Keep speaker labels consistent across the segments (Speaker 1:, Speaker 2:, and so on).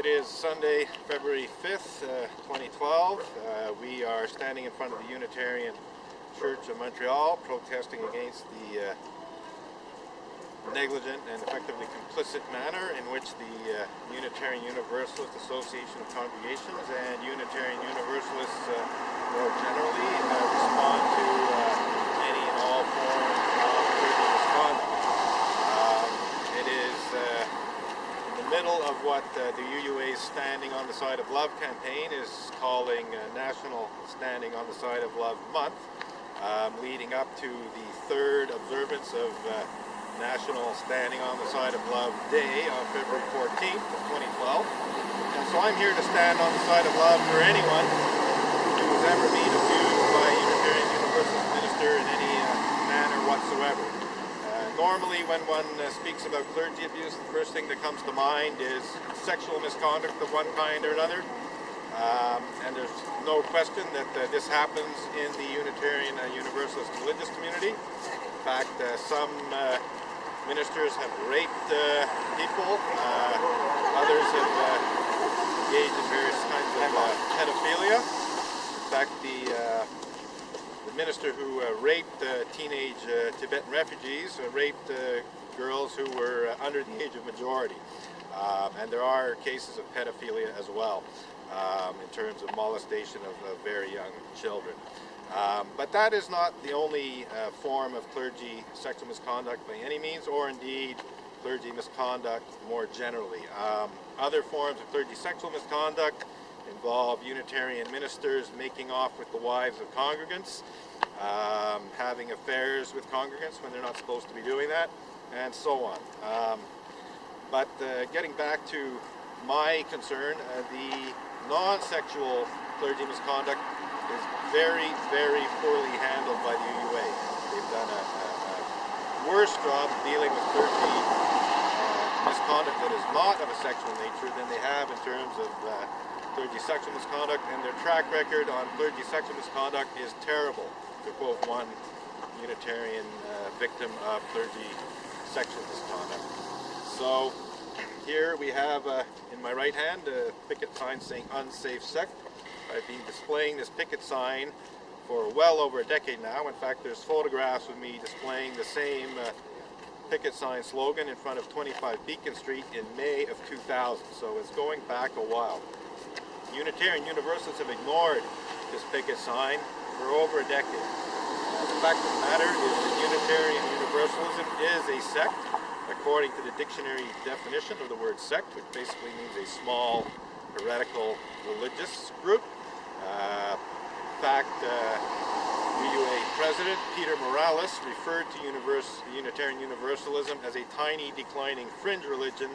Speaker 1: It is Sunday, February 5th, 2012. We are standing in front of the Unitarian Church of Montreal protesting against the negligent and effectively complicit manner in which the Unitarian Universalist Association of Congregations and Unitarian Universalists more generally respond to any and all forms of clergy misconduct. It is in the middle of what the UUA's Standing on the Side of Love campaign is calling National Standing on the Side of Love Month, leading up to the third observance of National Standing on the Side of Love Day on February 14th of 2012. And so I'm here to stand on the side of love for anyone who has ever been abused by a Unitarian Universalist minister in any manner whatsoever. Normally when one speaks about clergy abuse, the first thing that comes to mind is sexual misconduct of one kind or another. And there's no question that this happens in the Unitarian Universalist religious community. In fact, some ministers have raped people, others have engaged in various kinds of pedophilia. In fact, the minister who raped teenage Tibetan refugees raped girls who were under the age of majority. And there are cases of pedophilia as well, in terms of molestation of very young children. But that is not the only form of clergy sexual misconduct by any means, or indeed clergy misconduct more generally. Other forms of clergy sexual misconduct involve Unitarian ministers making off with the wives of congregants, having affairs with congregants when they're not supposed to be doing that, and so on. But getting back to my concern, the non-sexual clergy misconduct is very, very poorly handled by the UUA. They've done a worse job of dealing with clergy misconduct that is not of a sexual nature than they have in terms of clergy sexual misconduct, and their track record on clergy sexual misconduct is terrible, to quote one Unitarian victim of clergy sexual misconduct. So here we have in my right hand a picket sign saying unsafe sect. I've been displaying this picket sign for well over a decade now. In fact, there's photographs of me displaying the same picket sign slogan in front of 25 Beacon Street in May of 2000, so it's going back a while. Unitarian Universalists have ignored this picket sign for over a decade. The fact of the matter is that Unitarian Universalism is a sect, according to the dictionary definition of the word sect, which basically means a small, heretical, religious group. In fact, UUA President Peter Morales referred to Unitarian Universalism as a tiny, declining fringe religion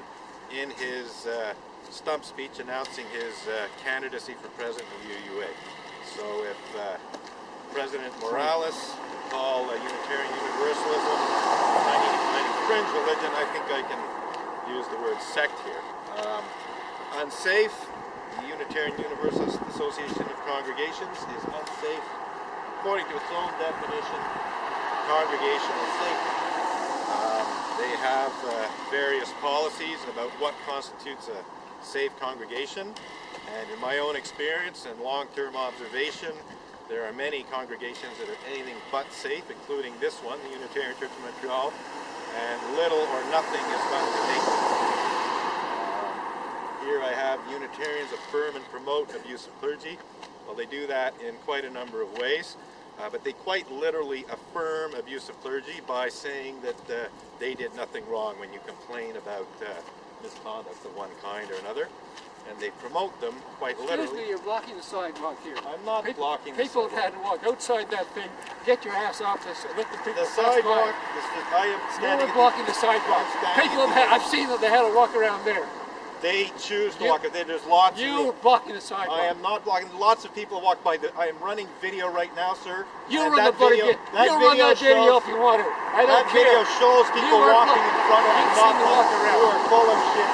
Speaker 1: in his stump speech announcing his candidacy for president of UUA. So if President Morales would call Unitarian Universalism a tiny, declining fringe religion, I think I can use the word sect here. Unsafe. The Unitarian Universalist Association of Congregations is unsafe. According to its own definition, congregational safety. They have various policies about what constitutes a safe congregation, and in my own experience and long-term observation, there are many congregations that are anything but safe, including this one, the Unitarian Church of Montreal, and little or nothing is done to make them. Here I have Unitarians affirm and promote abuse of clergy. Well, they do that in quite a number of ways, but they quite literally affirm abuse of clergy by saying that they did nothing wrong when you complain about misconduct of one kind or another, and they promote them quite literally.
Speaker 2: Excuse me, you're blocking the sidewalk here.
Speaker 1: I'm not blocking the sidewalk.
Speaker 2: People had to walk outside that thing. Get your ass off this. Let the people
Speaker 1: pass by. I am standing.
Speaker 2: You were blocking the sidewalk. People I've seen that they had to walk around there.
Speaker 1: They choose to walk. There's lots.
Speaker 2: You were blocking the sidewalk.
Speaker 1: I am not blocking. Lots of people walk by. I am running video right now, sir.
Speaker 2: You run the video. You run that video if you want to. I don't care.
Speaker 1: That video shows people walking in front of you. You are full of shit.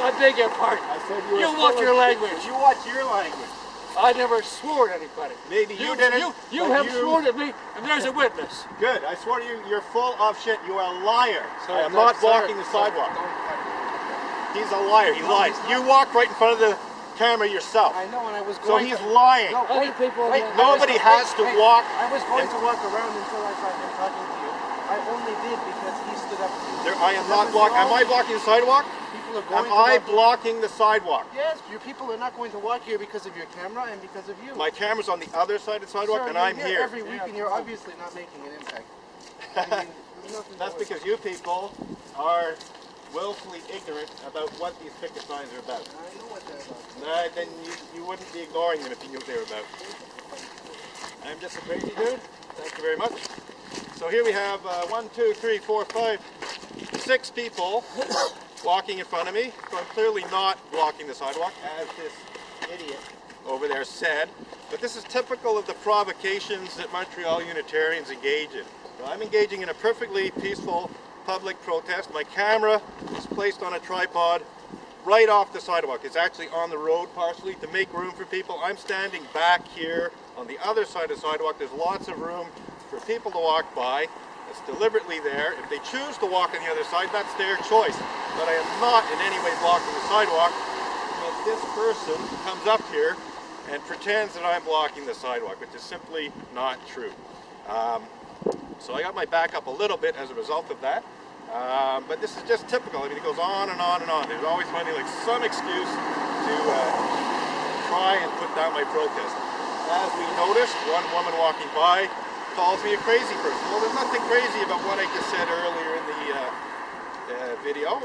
Speaker 2: I beg your pardon.
Speaker 1: I said you
Speaker 2: watch your language.
Speaker 1: You watch your language.
Speaker 2: I never swore at anybody.
Speaker 1: Maybe you didn't.
Speaker 2: You have sworn at me, and there's a witness.
Speaker 1: Good. I swear to you, you're full of shit. You are a liar. I am not blocking the sidewalk. He's a liar. He lies. You walked right in front of the camera yourself.
Speaker 3: I know, and I was
Speaker 1: So
Speaker 3: going
Speaker 1: he's
Speaker 3: to...
Speaker 1: lying.
Speaker 3: No, wait,
Speaker 2: people
Speaker 3: wait,
Speaker 1: Nobody has to walk.
Speaker 3: I was going to walk around until I saw him talking to you. I only did because he stood up.
Speaker 1: I am not blocking. Am I blocking the sidewalk?
Speaker 3: People are going
Speaker 1: Am I blocking the sidewalk?
Speaker 3: Yes, your people are not going to walk here because of your camera and because of you.
Speaker 1: My camera's on the other side of the sidewalk,
Speaker 3: Sir,
Speaker 1: and I'm
Speaker 3: you're
Speaker 1: here.
Speaker 3: every week, and you're obviously not making an impact. I mean,
Speaker 1: That's because you people are willfully ignorant about what these picket signs are about.
Speaker 3: I know what they're about.
Speaker 1: Nah, then you wouldn't be ignoring them if you knew what they were about. I'm just a crazy dude. Thank you very much. So here we have 1, 2, 3, 4, 5, 6 people walking in front of me. So I'm clearly not blocking the sidewalk, as this idiot over there said. But this is typical of the provocations that Montreal Unitarians engage in. So I'm engaging in a perfectly peaceful public protest. My camera is placed on a tripod right off the sidewalk. It's actually on the road partially to make room for people. I'm standing back here on the other side of the sidewalk. There's lots of room for people to walk by. It's deliberately there. If they choose to walk on the other side, that's their choice. But I am not in any way blocking the sidewalk. But this person comes up here and pretends that I'm blocking the sidewalk, which is simply not true. So I got my back up a little bit as a result of that. But this is just typical. I mean, it goes on and on and on. There's always finding like some excuse to try and put down my protest. As we noticed, one woman walking by calls me a crazy person. Well, there's nothing crazy about what I just said earlier in the video.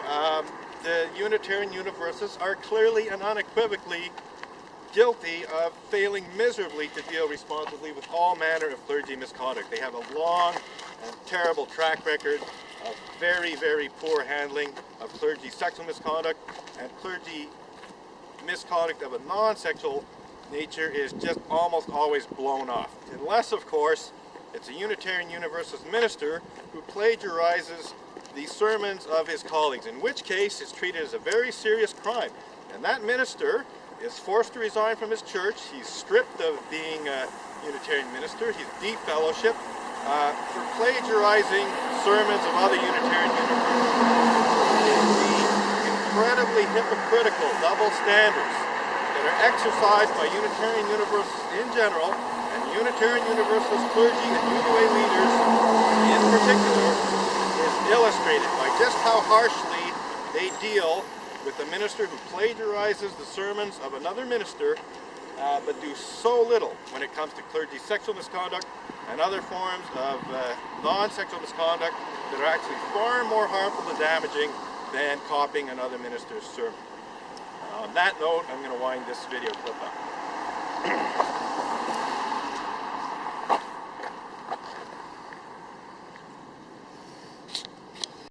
Speaker 1: The Unitarian Universalists are clearly and unequivocally guilty of failing miserably to deal responsibly with all manner of clergy misconduct. They have a long and terrible track record of very, very poor handling of clergy sexual misconduct, and clergy misconduct of a non-sexual nature is just almost always blown off. Unless, of course, it's a Unitarian Universalist minister who plagiarizes the sermons of his colleagues, in which case it's treated as a very serious crime. And that minister is forced to resign from his church. He's stripped of being a Unitarian minister. He's defellowshipped for plagiarizing sermons of other Unitarian Universalists. The incredibly hypocritical double standards that are exercised by Unitarian Universalists in general and Unitarian Universalist clergy and UUA leaders in particular is illustrated by just how harshly they deal with a minister who plagiarizes the sermons of another minister, but do so little when it comes to clergy sexual misconduct and other forms of non-sexual misconduct that are actually far more harmful and damaging than copying another minister's sermon. On that note, I'm going to wind this video clip up.